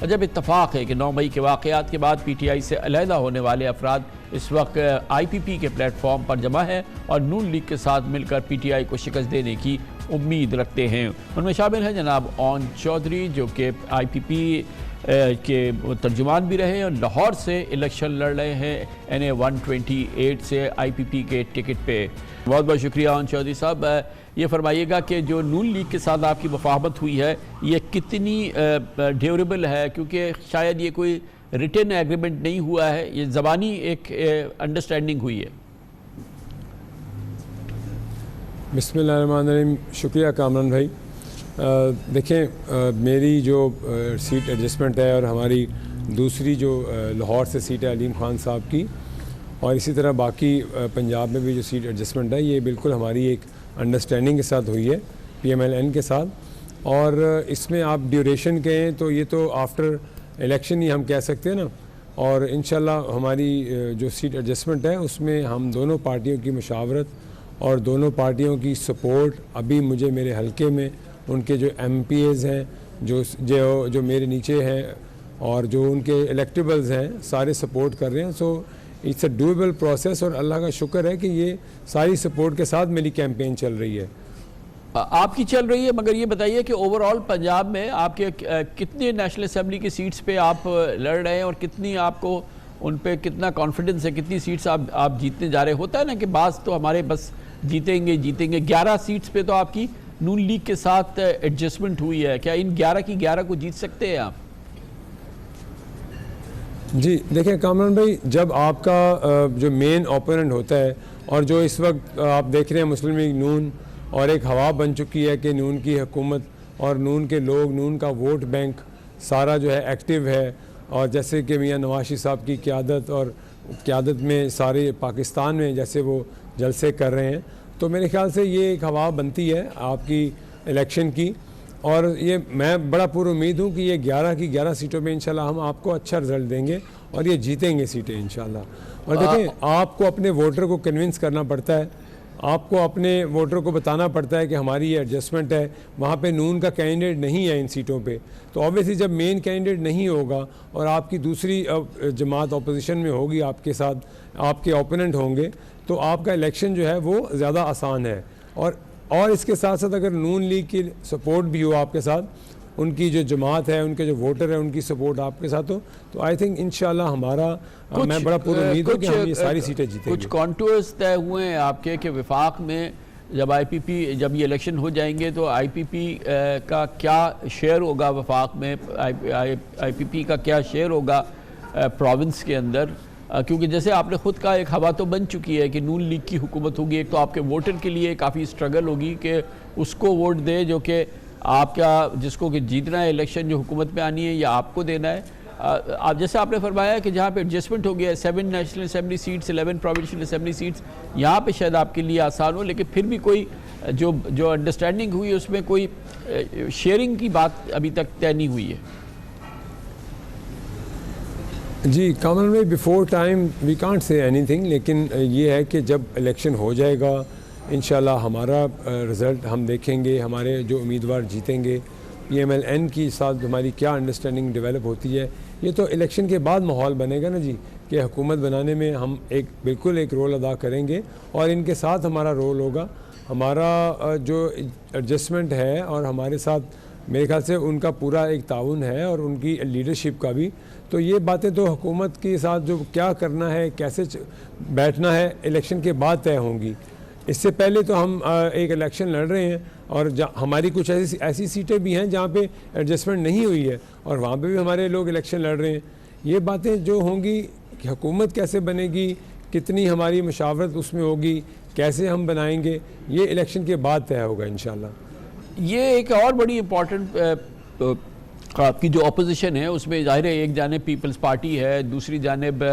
जब इत्तफाक है कि 9 मई के वाक़यात के बाद PTI से अलहदा होने वाले अफराद इस वक्त IPP के प्लेटफॉर्म पर जमा है और नून लीग के साथ मिलकर PTI को शिकस्त देने की उम्मीद रखते हैं। उनमें शामिल हैं जनाब ओन चौधरी, जो कि IPP के तर्जुमान भी रहे और लाहौर से इलेक्शन लड़ रहे हैं NA 128 से IPP के टिकट पे। बहुत बहुत शुक्रिया ओन चौधरी साहब। ये फरमाइएगा कि जो नून लीग के साथ आपकी मुफाहमत हुई है ये कितनी ड्यूरेबल है, क्योंकि शायद ये कोई रिटन एग्रीमेंट नहीं हुआ है, ये ज़बानी एक अंडरस्टैंडिंग हुई है। बिस्मिल्लाहिर्रहमानिर्रहीम। शुक्रिया कामरान भाई। देखें, मेरी जो सीट एडजस्टमेंट है और हमारी दूसरी जो लाहौर से सीट है अलीम खान साहब की, और इसी तरह बाकी पंजाब में भी जो सीट एडजस्टमेंट है ये बिल्कुल हमारी एक अंडरस्टैंडिंग के साथ हुई है PMLN के साथ। और इसमें आप ड्यूरेशन कहें तो ये तो आफ्टर इलेक्शन ही हम कह सकते हैं ना। और इंशाल्लाह हमारी जो सीट एडजस्टमेंट है उसमें हम दोनों पार्टियों की मुशावरत और दोनों पार्टियों की सपोर्ट, अभी मुझे मेरे हलके में उनके जो MPAs हैं जो मेरे नीचे हैं और जो उनके इलेक्टेबल्स हैं सारे सपोर्ट कर रहे हैं। So it's a doable process और अल्लाह का शुक्र है कि ये सारी सपोर्ट के साथ मेरी कैंपेन चल रही है। आपकी चल रही है, मगर ये बताइए कि ओवरऑल पंजाब में आपके कितने नेशनल असेंबली की सीट्स पे आप लड़ रहे हैं और कितनी आपको उन पे कितना कॉन्फिडेंस है, कितनी सीट्स आप जीतने जा रहे हैं? होता है ना कि बास तो हमारे बस जीतेंगे 11 सीट्स पे तो आपकी नून लीग के साथ एडजस्टमेंट हुई है। क्या इन 11 की 11 को जीत सकते हैं आप? जी देखिए कामरान भाई, जब आपका जो मेन ओपोनेंट होता है और जो इस वक्त आप देख रहे हैं मुस्लिम लीग नून और एक हवा बन चुकी है कि नून की हुकूमत और नून के लोग, नून का वोट बैंक सारा जो है एक्टिव है। और जैसे कि मियां नवाज शरीफ साहब की क़यादत और क़यादत में सारे पाकिस्तान में जैसे वो जलसे कर रहे हैं, तो मेरे ख्याल से ये एक हवा बनती है आपकी इलेक्शन की। और ये मैं बड़ा पूरी उम्मीद हूँ कि ये 11 की 11 सीटों में इंशाल्लाह हम आपको अच्छा रिजल्ट देंगे और ये जीतेंगे सीटें इंशाल्लाह। और देखें, आपको अपने वोटर को कन्विंस करना पड़ता है, आपको अपने वोटर को बताना पड़ता है कि हमारी ये एडजस्टमेंट है। वहाँ पे नून का कैंडिडेट नहीं है इन सीटों पे, तो ऑब्वियसली जब मेन कैंडिडेट नहीं होगा और आपकी दूसरी जमात अपोजिशन में होगी, आपके साथ आपके ओपोनेंट होंगे, तो आपका इलेक्शन जो है वो ज़्यादा आसान है। और इसके साथ साथ अगर नून लीग की सपोर्ट भी हो आपके साथ, उनकी जो जमात है, उनके जो वोटर है, उनकी सपोर्ट आपके साथ हो, तो आई थिंक इंशाल्लाह हमारा मैं बड़ा पूरी उम्मीद हूँ कि हम ये सारी सीटें जीतेंगे। कुछ कॉन्टूर्स तय हुए हैं आपके कि विफाक में जब ये इलेक्शन हो जाएंगे तो IPP का क्या शेयर होगा, वफाक में IPP का क्या शेयर होगा प्रोविंस के अंदर? क्योंकि जैसे आपने ख़ुद का एक हवा तो बन चुकी है कि नून लीग की हुकूमत होगी। एक तो आपके वोटर के लिए काफ़ी स्ट्रगल होगी कि उसको वोट दे जो कि आपका जिसको कि जीतना है इलेक्शन, जो हुकूमत में आनी है या आपको देना है। आप जैसे आपने फरमाया कि जहाँ पे एडजस्टमेंट हो गया है 7 national assembly seats, 11 provincial assembly seats, यहाँ पे शायद आपके लिए आसान हो, लेकिन फिर भी कोई जो अंडरस्टैंडिंग हुई उसमें कोई शेयरिंग की बात अभी तक तय नहीं हुई है। जी कामरान भाई, before time we can't say anything, लेकिन ये है कि जब इलेक्शन हो जाएगा इंशाल्लाह हमारा रिज़ल्ट हम देखेंगे, हमारे जो उम्मीदवार जीतेंगे, PMLN की साथ हमारी क्या अंडरस्टैंडिंग डेवलप होती है, ये तो इलेक्शन के बाद माहौल बनेगा ना जी, कि हुकूमत बनाने में हम बिल्कुल एक रोल अदा करेंगे और इनके साथ हमारा रोल होगा। हमारा जो एडजस्टमेंट है और हमारे साथ मेरे ख्याल से उनका पूरा एक ताउन है और उनकी लीडरशिप का भी। तो ये बातें तो हुकूमत के साथ जो क्या करना है, कैसे बैठना है, इलेक्शन के बाद तय होंगी। इससे पहले तो हम एक इलेक्शन लड़ रहे हैं और हमारी कुछ ऐसी सीटें भी हैं जहाँ पे एडजस्टमेंट नहीं हुई है और वहाँ पे भी हमारे लोग इलेक्शन लड़ रहे हैं। ये बातें जो होंगी कि हुकूमत कैसे बनेगी, कितनी हमारी मशावरत उसमें होगी, कैसे हम बनाएंगे, ये इलेक्शन के बाद तय होगा इंशाल्लाह। ये एक और बड़ी इम्पॉर्टेंट आपकी जो अपोजिशन है उसमें ज़ाहिर है एक जानिब पीपल्स पार्टी है, दूसरी जानिब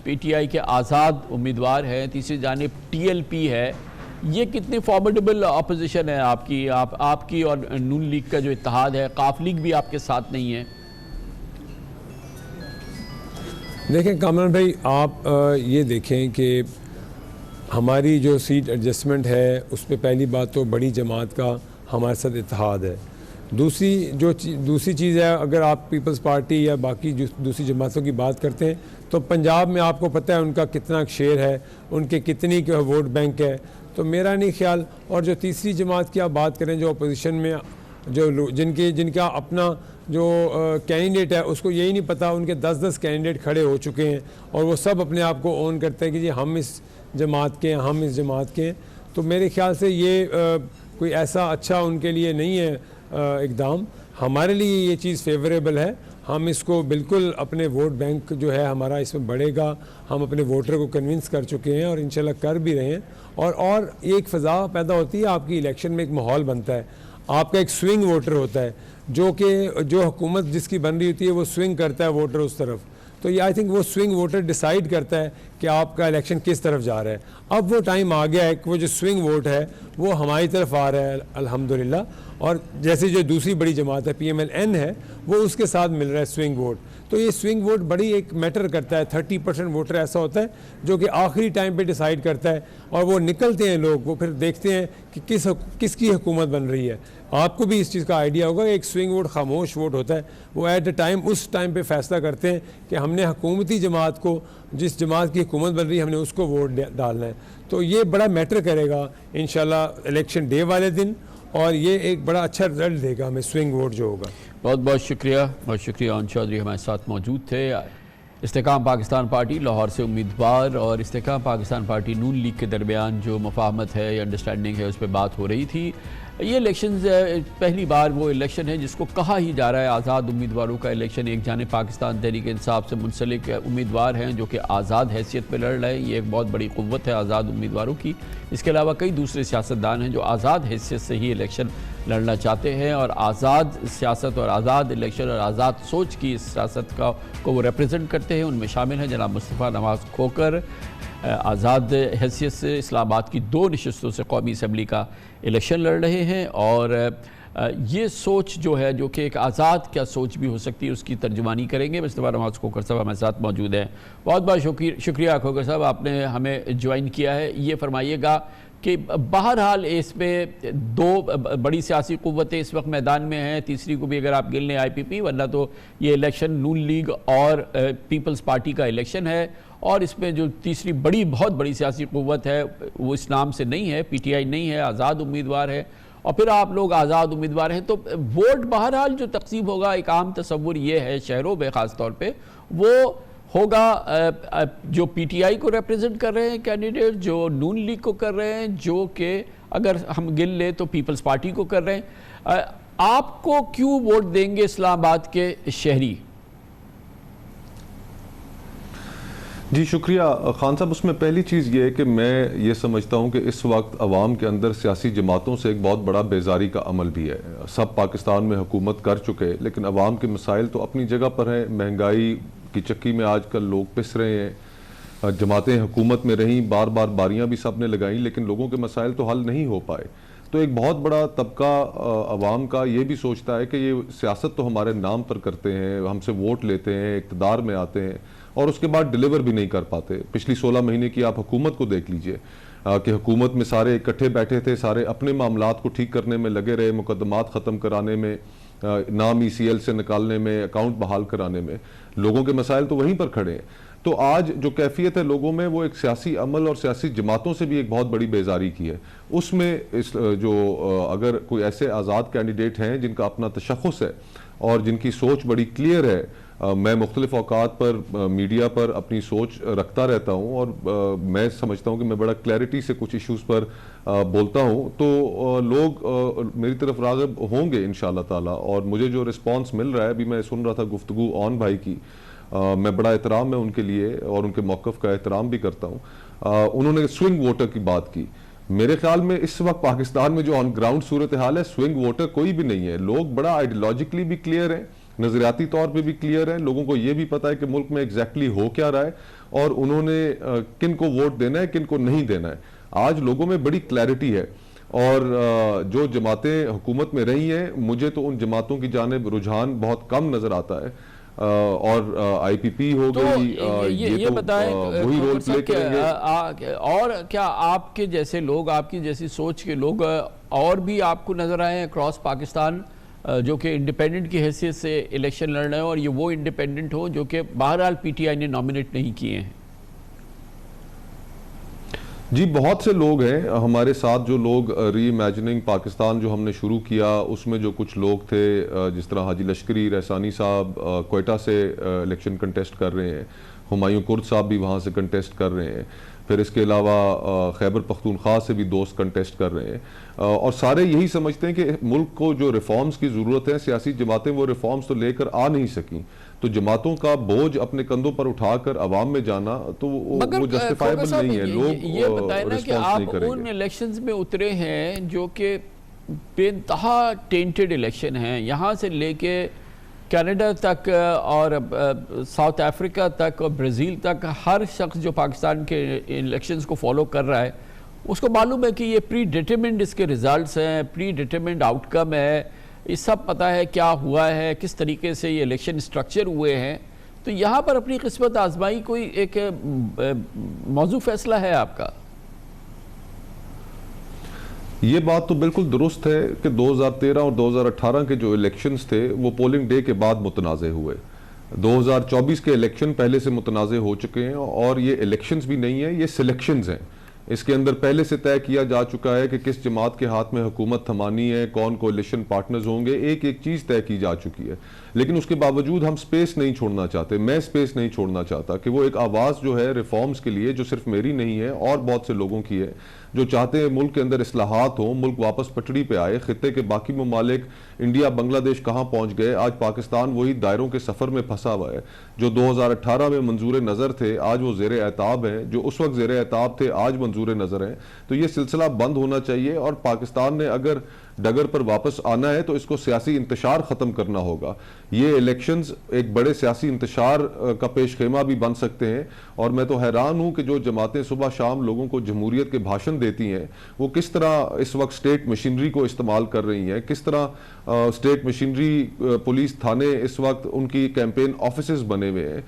PTI के आज़ाद उम्मीदवार हैं, तीसरी जानिब TLP है। ये कितनी फॉर्मिडेबल अपोजिशन है आपकी और नून लीग का जो इत्तेहाद है? काफ लीग भी आपके साथ नहीं है। देखें कामरान भाई, आप ये देखें कि हमारी जो सीट एडजस्टमेंट है उस पर पहली बात तो बड़ी जमात का हमारे साथ इत्तेहाद है। दूसरी चीज़ है, अगर आप पीपल्स पार्टी या बाकी दूसरी जमातों की बात करते हैं तो पंजाब में आपको पता है उनका कितना शेयर है, उनके कितनी वोट बैंक है। तो मेरा नहीं ख्याल, और जो तीसरी जमात की आप बात करें जो अपोजिशन में जो जिनका अपना जो कैंडिडेट है उसको यही नहीं पता, उनके 10-10 कैंडिडेट खड़े हो चुके हैं और वो सब अपने आप को ओन करते हैं कि जी हम इस जमात के हैं, हम इस जमात के हैं। तो मेरे ख्याल से ये कोई ऐसा अच्छा उनके लिए नहीं है इकदाम। हमारे लिए ये चीज़ फेवरेबल है, हम इसको बिल्कुल अपने वोट बैंक जो है हमारा इसमें बढ़ेगा, हम अपने वोटर को कन्विंस कर चुके हैं और इंशाल्लाह कर भी रहे हैं। और एक फ़ज़ा पैदा होती है, आपकी इलेक्शन में एक माहौल बनता है, आपका एक स्विंग वोटर होता है जो हुकूमत जिसकी बन रही होती है वो स्विंग करता है वोटर उस तरफ। तो ये आई थिंक वो स्विंग वोटर डिसाइड करता है कि आपका इलेक्शन किस तरफ जा रहा है। अब वो टाइम आ गया है कि वो जो स्विंग वोट है वो हमारी तरफ आ रहा है अल्हम्दुलिल्लाह, और जैसे जो दूसरी बड़ी जमात है PMLN है वो उसके साथ मिल रहा है स्विंग वोट। तो ये स्विंग वोट बड़ी एक मैटर करता है। 30% वोटर ऐसा होता है जो कि आखिरी टाइम पे डिसाइड करता है, और वो निकलते हैं लोग, वो फिर देखते हैं कि किसकी हुकूमत बन रही है। आपको भी इस चीज़ का आइडिया होगा, एक स्विंग वोट खामोश वोट होता है, वो एट द टाइम उस टाइम पे फैसला करते हैं कि हमने हुकूमती जमात को, जिस जमात की हुकूमत बन रही है हमने उसको वोट डालना है। तो ये बड़ा मैटर करेगा इंशाल्लाह इलेक्शन डे वाले दिन, और ये एक बड़ा अच्छा रिजल्ट देगा हमें स्विंग वोट जो होगा। बहुत बहुत शुक्रिया अन चौधरी हमारे साथ मौजूद थे। इस्तेकाम पाकिस्तान पार्टी लाहौर से उम्मीदवार और इस्तेकाम पाकिस्तान पार्टी नून लीग के दरमियान जो मफाहमत है या अंडरस्टैंडिंग है उस पर बात हो रही थी। ये इलेक्शन पहली बार वो इलेक्शन है जिसको कहा ही जा रहा है आज़ाद उम्मीदवारों का इलेक्शन। एक जाने पाकिस्तान तहरीक इंसाफ से मुंसलिक उम्मीदवार हैं जो कि आज़ाद हैसियत पर लड़ रहे हैं, ये एक बहुत बड़ी क़ुव्वत है आज़ाद उम्मीदवारों की। इसके अलावा कई दूसरे सियासतदान हैं जो आज़ाद हैसियत से ही इलेक्शन लड़ना चाहते हैं और आज़ाद सियासत और आज़ाद इलेक्शन और आज़ाद सोच की इस सियासत को वो रिप्रेजेंट करते हैं। उनमें शामिल हैं जनाब मुस्तफ़ा नवाज़ खोकर, आज़ाद हैसियत से इस्लामाबाद की 2 नशस्तों से कौमी असम्बली का इलेक्शन लड़ रहे हैं, और ये सोच जो है जो कि एक आज़ाद क्या सोच भी हो सकती है उसकी तर्जुमानी करेंगे। मुस्तफ़ा नवाज़ खोकर साहब हमारे साथ मौजूद हैं। बहुत बहुत शुक्रिया खोकर साहब, आपने हमें ज्वाइन किया है। ये फरमाइएगा कि बहरहाल इसमें 2 बड़ी सियासी क़ुव्वतें इस वक्त मैदान में हैं, तीसरी को भी अगर आप गिन लें IPP, वरना तो ये इलेक्शन नून लीग और पीपल्स पार्टी का इलेक्शन है। और इसमें जो तीसरी बहुत बड़ी सियासी क़ुव्वत है वो इस नाम से नहीं है, PTI नहीं है, आज़ाद उम्मीदवार है, और फिर आप लोग आज़ाद उम्मीदवार हैं। तो वोट बहरहाल जो तकसीम होगा, एक आम तस्वुर ये है शहरों में ख़ास तौर पे, वो होगा जो PTI को रिप्रेजेंट कर रहे हैं कैंडिडेट, जो नून लीग को कर रहे हैं, जो कि अगर हम गिन ले तो पीपल्स पार्टी को कर रहे हैं। आपको क्यों वोट देंगे इस्लामाबाद के शहरी? जी शुक्रिया खान साहब। उसमें पहली चीज़ ये है कि मैं ये समझता हूँ कि इस वक्त अवाम के अंदर सियासी जमातों से एक बहुत बड़ा बेजारी का अमल भी है। सब पाकिस्तान में हुकूमत कर चुके, लेकिन अवाम के मसाइल तो अपनी जगह पर हैं। महंगाई की चक्की में आजकल लोग पिस रहे हैं, जमातें हुकूमत में रहीं, बार बार बारियां भी सब ने लगाई, लेकिन लोगों के मसाइल तो हल नहीं हो पाए। तो एक बहुत बड़ा तबका अवाम का ये भी सोचता है कि ये सियासत तो हमारे नाम पर करते हैं, हमसे वोट लेते हैं, इक़्तिदार में आते हैं और उसके बाद डिलीवर भी नहीं कर पाते। पिछली 16 महीने की आप हुकूमत को देख लीजिए कि हुकूमत में सारे इकट्ठे बैठे थे, सारे अपने मामलात को ठीक करने में लगे रहे, मुकदमात ख़त्म कराने में, नाम ECL से निकालने में, अकाउंट बहाल कराने में। लोगों के मसाइल तो वहीं पर खड़े हैं। तो आज जो कैफियत है लोगों में, वो एक सियासी अमल और सियासी जमातों से भी एक बहुत बड़ी बेजारी की है। उसमें अगर कोई ऐसे आज़ाद कैंडिडेट हैं जिनका अपना तशख़्ख़ुस है और जिनकी सोच बड़ी क्लियर है, मैं मुख्तलिफ औकात पर मीडिया पर अपनी सोच रखता रहता हूँ और मैं समझता हूँ कि मैं बड़ा क्लैरिटी से कुछ इश्यूज़ पर बोलता हूँ, तो लोग मेरी तरफ राग़िब होंगे इंशाअल्लाह ताला। और मुझे जो रिस्पांस मिल रहा है, अभी मैं सुन रहा था गुफ्तगू ऑन भाई की, मैं बड़ा एहतराम है उनके लिए और उनके मौक़िफ़ का एहतराम भी करता हूँ। उन्होंने स्विंग वोटर की बात की। मेरे ख्याल में इस वक्त पाकिस्तान में जो ऑन ग्राउंड सूरत हाल है, स्विंग वोटर कोई भी नहीं है। लोग बड़ा आइडियोलॉजिकली भी क्लियर हैं, नजरियाती तौर पे भी क्लियर है। लोगों को ये भी पता है कि मुल्क में एग्जैक्टली हो क्या रहा है और उन्होंने किन को वोट देना है, किन को नहीं देना है। आज लोगों में बड़ी क्लैरिटी है और जो जमातें हुकूमत में रही हैं, मुझे तो उन जमातों की जानिब रुझान बहुत कम नजर आता है। और IPP हो गई, ये तो बताएं वही रोल प्ले करेंगे। और क्या आपके जैसे लोग, आपकी जैसी सोच के लोग और भी आपको नजर आए अक्रॉस पाकिस्तान जो कि इंडिपेंडेंट की हैसियत से इलेक्शन लड़ रहे हैं और ये वो इंडिपेंडेंट हो जो कि बहरहाल पीटीआई ने नॉमिनेट नहीं किए हैं? जी, बहुत से लोग हैं हमारे साथ, जो लोग री इमेजिनिंग पाकिस्तान जो हमने शुरू किया उसमें जो कुछ लोग थे, जिस तरह हाजी लश्करी रहसानी साहब क्वेटा से इलेक्शन कंटेस्ट कर रहे हैं, हुमायूं कुर्द साहब भी वहाँ से कंटेस्ट कर रहे हैं, फिर इसके अलावा खैबर पख्तूनख्वा से भी दोस्त कंटेस्ट कर रहे हैं, और सारे यही समझते हैं कि मुल्क को जो रिफॉर्म्स की ज़रूरत है, सियासी जमातें वो रिफॉर्म्स तो लेकर आ नहीं सकी, तो जमातों का बोझ अपने कंधों पर उठाकर अवाम में जाना तो वो जस्टिफाइबल नहीं है। लोग ये बताएं ना कि आप उन इलेक्शंस में उतरे हैं जो कि बेइंतहा टेंटेड इलेक्शन हैं, यहाँ से लेके कनाडा तक और साउथ अफ्रीका तक और ब्राज़ील तक हर शख्स जो पाकिस्तान के इलेक्शंस को फॉलो कर रहा है उसको मालूम है कि ये प्री डिटरमिन्ड इसके रिजल्ट्स हैं, प्री डिटरमिन्ड आउटकम है, ये सब पता है क्या हुआ है, किस तरीके से ये इलेक्शन स्ट्रक्चर हुए हैं। तो यहाँ पर अपनी किस्मत आजमाई कोई एक मौजू फैसला है आपका? ये बात तो बिल्कुल दुरुस्त है कि 2013 और 2018 के जो इलेक्शंस थे वो पोलिंग डे के बाद मुतनाज़े हुए। 2024 के इलेक्शन पहले से मुतनाज़े हो चुके हैं, और ये इलेक्शंस भी नहीं है, ये सिलेक्शंस हैं। इसके अंदर पहले से तय किया जा चुका है कि किस जमात के हाथ में हुकूमत थमानी है, कौन कोalition पार्टनर्स होंगे, एक एक चीज़ तय की जा चुकी है। लेकिन उसके बावजूद हम स्पेस नहीं छोड़ना चाहते, मैं स्पेस नहीं छोड़ना चाहता कि वो एक आवाज़ जो है रिफॉर्म्स के लिए, जो सिर्फ मेरी नहीं है और बहुत से लोगों की है, जो चाहते हैं मुल्क के अंदर इस्लाहात हो, मुल्क वापस पटड़ी पे आए, खित्ते के बाकी ममालिक इंडिया बांग्लादेश कहाँ पहुँच गए, आज पाकिस्तान वही दायरों के सफ़र में फंसा हुआ है। जो 2018 में मंजूर नज़र थे आज वो ज़ेर एताब हैं, जो उस वक्त ज़ेर एताब थे आज मंजूर नज़र हैं। तो ये सिलसिला बंद होना चाहिए, और पाकिस्तान ने अगर डगर पर वापस आना है तो इसको सियासी इंतशार ख़त्म करना होगा। ये इलेक्शंस एक बड़े सियासी इंतशार का पेश खेमा भी बन सकते हैं, और मैं तो हैरान हूँ कि जो जमातें सुबह शाम लोगों को जमहूरियत के भाषण देती हैं वो किस तरह इस वक्त स्टेट मशीनरी को इस्तेमाल कर रही हैं, किस तरह स्टेट मशीनरी, पुलिस थाने इस वक्त उनकी कैंपेन ऑफिसेस बने हुए हैं।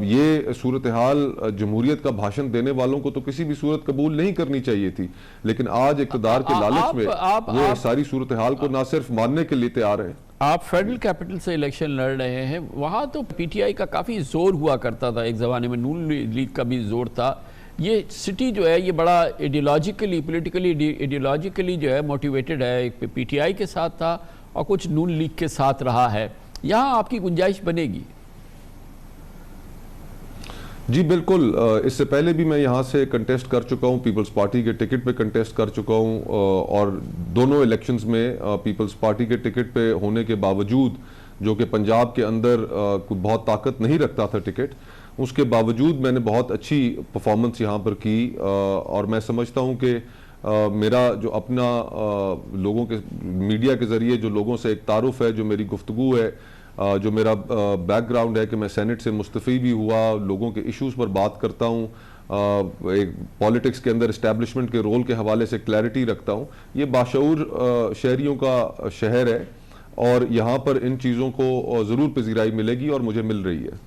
ये सूरत हाल जमहूरियत का भाषण देने वालों को तो किसी भी सूरत कबूल नहीं करनी चाहिए थी, लेकिन आज इक़्तिदार के लालच में वो सारी सूरत हाल को ना सिर्फ मानने के लिए तैयार हैं। आप फेडरल कैपिटल से इलेक्शन लड़ रहे हैं, वहाँ तो पीटीआई का काफ़ी जोर हुआ करता था, एक ज़माने में नून लीग का भी जोर था। ये सिटी जो है ये बड़ा आइडियोलॉजिकली, पोलिटिकली आइडियोलॉजिकली जो है मोटिवेटेड है, एक पीटीआई के साथ था और कुछ नून लीग के साथ रहा है। यहाँ आपकी गुंजाइश बनेगी? जी बिल्कुल, इससे पहले भी मैं यहाँ से कंटेस्ट कर चुका हूँ, पीपल्स पार्टी के टिकट पे कंटेस्ट कर चुका हूँ, और दोनों इलेक्शंस में पीपल्स पार्टी के टिकट पे होने के बावजूद, जो कि पंजाब के अंदर बहुत ताकत नहीं रखता था टिकट, उसके बावजूद मैंने बहुत अच्छी परफॉर्मेंस यहाँ पर की, और मैं समझता हूँ कि मेरा जो अपना लोगों के मीडिया के ज़रिए जो लोगों से एक तारुफ है, जो मेरी गुफ्तगू है, जो मेरा बैकग्राउंड है कि मैं सेनेट से मुस्तफ़ी भी हुआ, लोगों के इश्यूज़ पर बात करता हूँ, एक पॉलिटिक्स के अंदर इस्टेब्लिशमेंट के रोल के हवाले से क्लैरिटी रखता हूँ, ये बाशऊर शहरियों का शहर है, और यहाँ पर इन चीज़ों को ज़रूर पजीराई मिलेगी और मुझे मिल रही है।